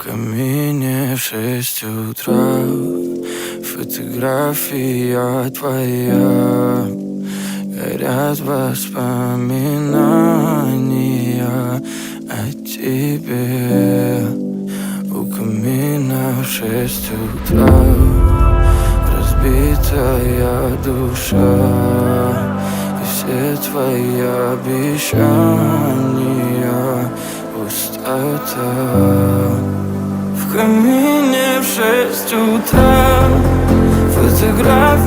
камине в 6 утра. Фотография твоя, горят воспоминания о тебе. У камина в 6 утра, разбитая душа, и все твои обещания пустота. В камине в 6 утра, фотография